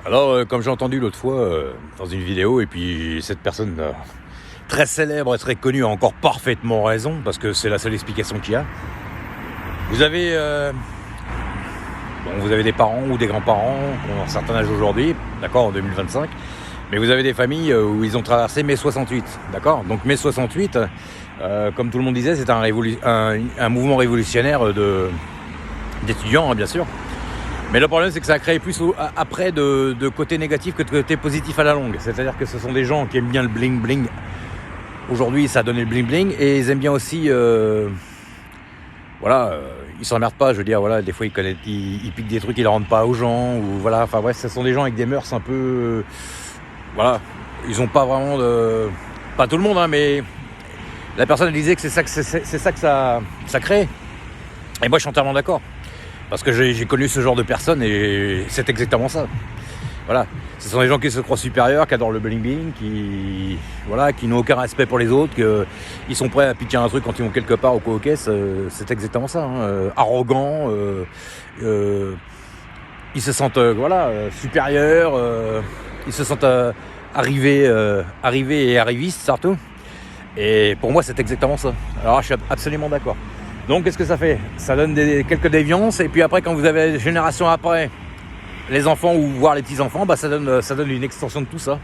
Alors, comme j'ai entendu l'autre fois dans une vidéo, et puis cette personne très célèbre et très connue a encore parfaitement raison, parce que c'est la seule explication qu'il y a. Vous avez des parents ou des grands-parents qui ont un certain âge aujourd'hui, d'accord, en 2025, mais vous avez des familles où ils ont traversé mai 68, d'accord. Donc mai 68, comme tout le monde disait, c'est un mouvement révolutionnaire d'étudiants, hein, bien sûr. Mais le problème, c'est que ça a créé plus après de côté négatif que de côté positif à la longue. C'est-à-dire que ce sont des gens qui aiment bien le bling-bling. Aujourd'hui, ça a donné le bling-bling. Et ils aiment bien aussi... ils s'emmerdent pas. Je veux dire, voilà, des fois, ils piquent des trucs, ils ne rendent pas aux gens. Ou voilà, enfin bref, ce sont des gens avec des mœurs un peu... voilà, ils n'ont pas vraiment de... Pas tout le monde, hein, mais... La personne, elle disait que c'est ça que ça crée. Et moi, je suis entièrement d'accord. Parce que j'ai connu ce genre de personnes et c'est exactement ça. Voilà. Ce sont des gens qui se croient supérieurs, qui adorent le bling-bling, qui n'ont aucun respect pour les autres, qui sont prêts à piquer un truc quand ils vont quelque part au co-caisse. C'est exactement ça. Hein. Arrogants, ils se sentent supérieurs, ils se sentent arrivés et arrivistes surtout. Et pour moi, c'est exactement ça. Alors, je suis absolument d'accord. Donc, qu'est-ce que ça fait ? Ça donne quelques déviances, et puis après, quand vous avez génération après, les enfants ou voire les petits-enfants, ça donne une extension de tout ça.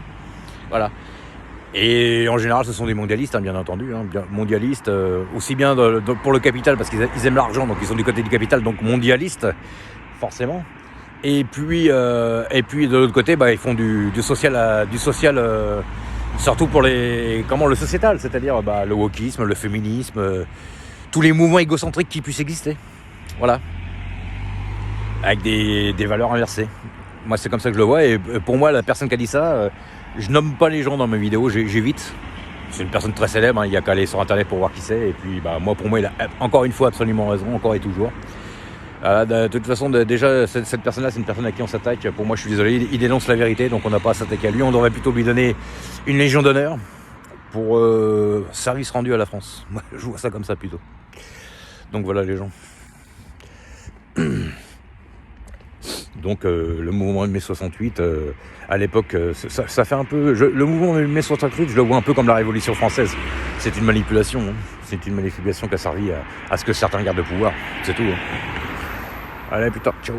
Voilà. Et en général, ce sont des mondialistes, hein, bien entendu. Hein, mondialistes, aussi bien pour le capital, parce qu'ils aiment l'argent, donc ils sont du côté du capital, donc mondialistes, forcément. Et puis de l'autre côté, ils font du social, surtout pour le sociétal, c'est-à-dire le wokisme, le féminisme, tous les mouvements égocentriques qui puissent exister. Voilà. Avec des valeurs inversées. Moi, c'est comme ça que je le vois. Et pour moi, la personne qui a dit ça, je nomme pas les gens dans mes vidéos, j'évite. C'est une personne très célèbre, hein, il n'y a qu'à aller sur Internet pour voir qui c'est. Et puis, moi, pour moi, il a encore une fois absolument raison, encore et toujours. De toute façon, déjà, cette personne-là, c'est une personne à qui on s'attaque. Pour moi, je suis désolé, il dénonce la vérité, donc on n'a pas à s'attaquer à lui. On devrait plutôt lui donner une légion d'honneur pour service rendu à la France. Moi, je vois ça comme ça plutôt. Donc voilà les gens. Donc le mouvement de mai 68, à l'époque, ça fait un peu... le mouvement de mai 68, je le vois un peu comme la Révolution française. C'est une manipulation. Hein. C'est une manipulation qui a servi à ce que certains gardent le pouvoir. C'est tout. Hein. Allez, putain, ciao.